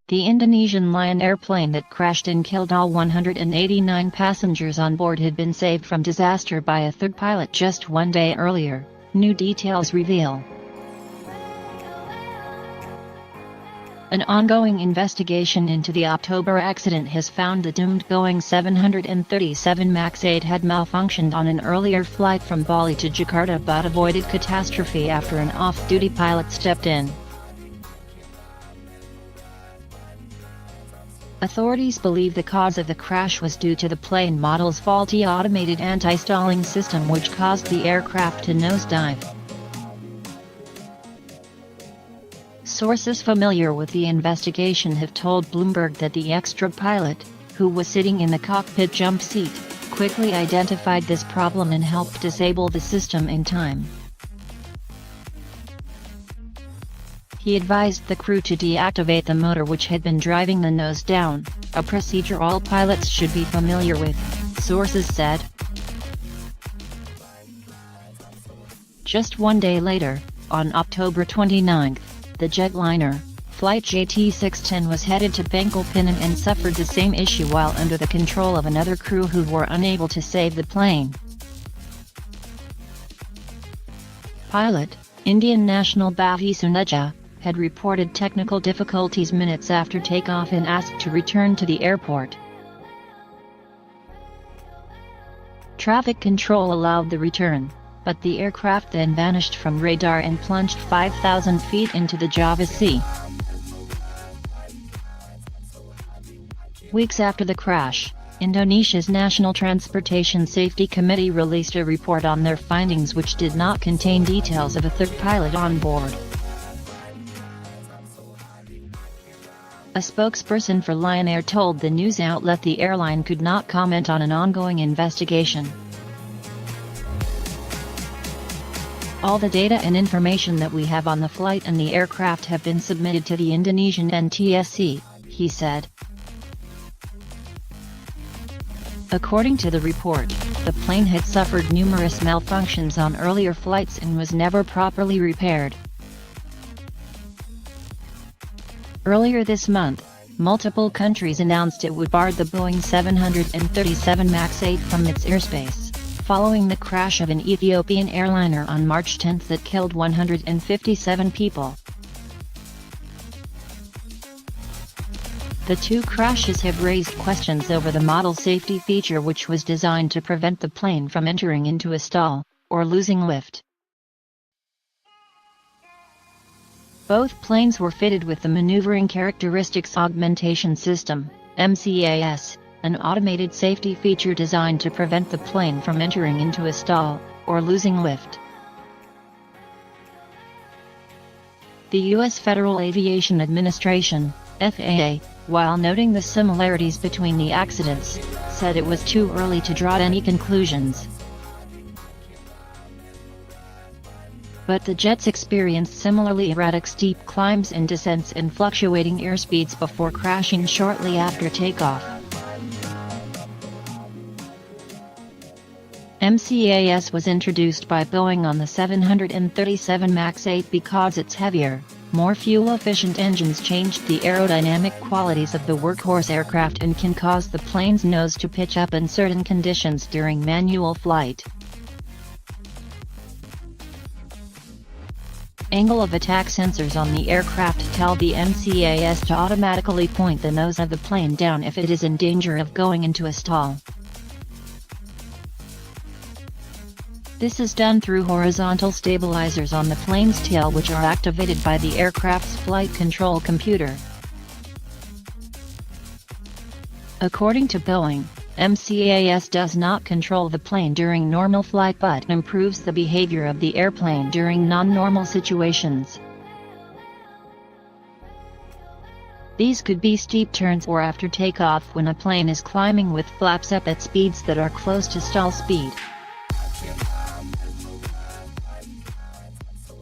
The Indonesian Lion Air plane that crashed and killed all 189 passengers on board had been saved from disaster by a third pilot just one day earlier, new details reveal. An ongoing investigation into the October accident has found the doomed Boeing 737 MAX 8 had malfunctioned on an earlier flight from Bali to Jakarta but avoided catastrophe after an off-duty pilot stepped in. Authorities believe the cause of the crash was due to the plane model's faulty automated anti-stalling system, which caused the aircraft to nosedive. Sources familiar with the investigation have told Bloomberg that the extra pilot, who was sitting in the cockpit jump seat, quickly identified this problem and helped disable the system in time. He advised the crew to deactivate the motor which had been driving the nose down, a procedure all pilots should be familiar with, sources said. Just one day later, on October 29, the jetliner, flight JT610 was headed to Pangkalpinang and suffered the same issue while under the control of another crew who were unable to save the plane. Pilot, Indian national Bhavi Suneja, had reported technical difficulties minutes after takeoff and asked to return to the airport. Traffic control allowed the return, but the aircraft then vanished from radar and plunged 5,000 feet into the Java Sea. Weeks after the crash, Indonesia's National Transportation Safety Committee released a report on their findings which did not contain details of a third pilot on board. A spokesperson for Lion Air told the news outlet the airline could not comment on an ongoing investigation. All the data and information that we have on the flight and the aircraft have been submitted to the Indonesian NTSC, he said. According to the report, the plane had suffered numerous malfunctions on earlier flights and was never properly repaired. Earlier this month, multiple countries announced it would bar the Boeing 737 MAX 8 from its airspace, following the crash of an Ethiopian airliner on March 10 that killed 157 people. The two crashes have raised questions over the model safety feature, which was designed to prevent the plane from entering into a stall, or losing lift. Both planes were fitted with the Maneuvering Characteristics Augmentation System, MCAS, an automated safety feature designed to prevent the plane from entering into a stall, or losing lift. The U.S. Federal Aviation Administration, FAA, while noting the similarities between the accidents, said it was too early to draw any conclusions. But the jets experienced similarly erratic steep climbs and descents and fluctuating airspeeds before crashing shortly after takeoff. MCAS was introduced by Boeing on the 737 MAX 8 because its heavier, more fuel-efficient engines changed the aerodynamic qualities of the workhorse aircraft and can cause the plane's nose to pitch up in certain conditions during manual flight. Angle of attack sensors on the aircraft tell the MCAS to automatically point the nose of the plane down if it is in danger of going into a stall. This is done through horizontal stabilizers on the plane's tail, which are activated by the aircraft's flight control computer. According to Boeing, MCAS does not control the plane during normal flight but improves the behavior of the airplane during non-normal situations. These could be steep turns or after takeoff when a plane is climbing with flaps up at speeds that are close to stall speed.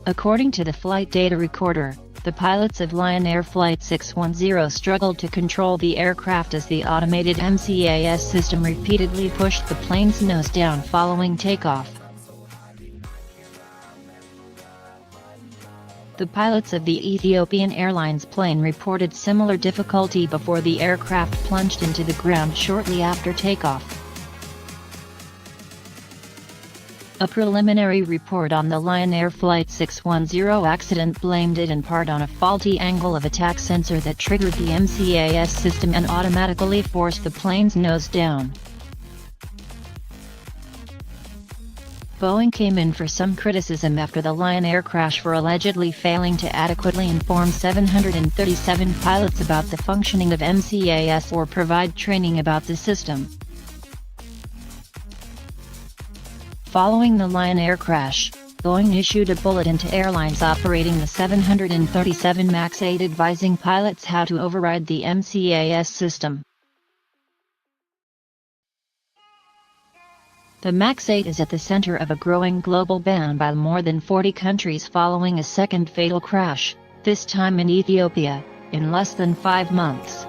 According to the flight data recorder, the pilots of Lion Air Flight 610 struggled to control the aircraft as the automated MCAS system repeatedly pushed the plane's nose down following takeoff. The pilots of the Ethiopian Airlines plane reported similar difficulty before the aircraft plunged into the ground shortly after takeoff. A preliminary report on the Lion Air Flight 610 accident blamed it in part on a faulty angle of attack sensor that triggered the MCAS system and automatically forced the plane's nose down. Boeing came in for some criticism after the Lion Air crash for allegedly failing to adequately inform 737 pilots about the functioning of MCAS or provide training about the system. Following the Lion Air crash, Boeing issued a bulletin to airlines operating the 737 MAX 8 advising pilots how to override the MCAS system. The MAX 8 is at the center of a growing global ban by more than 40 countries following a second fatal crash, this time in Ethiopia, in less than 5 months.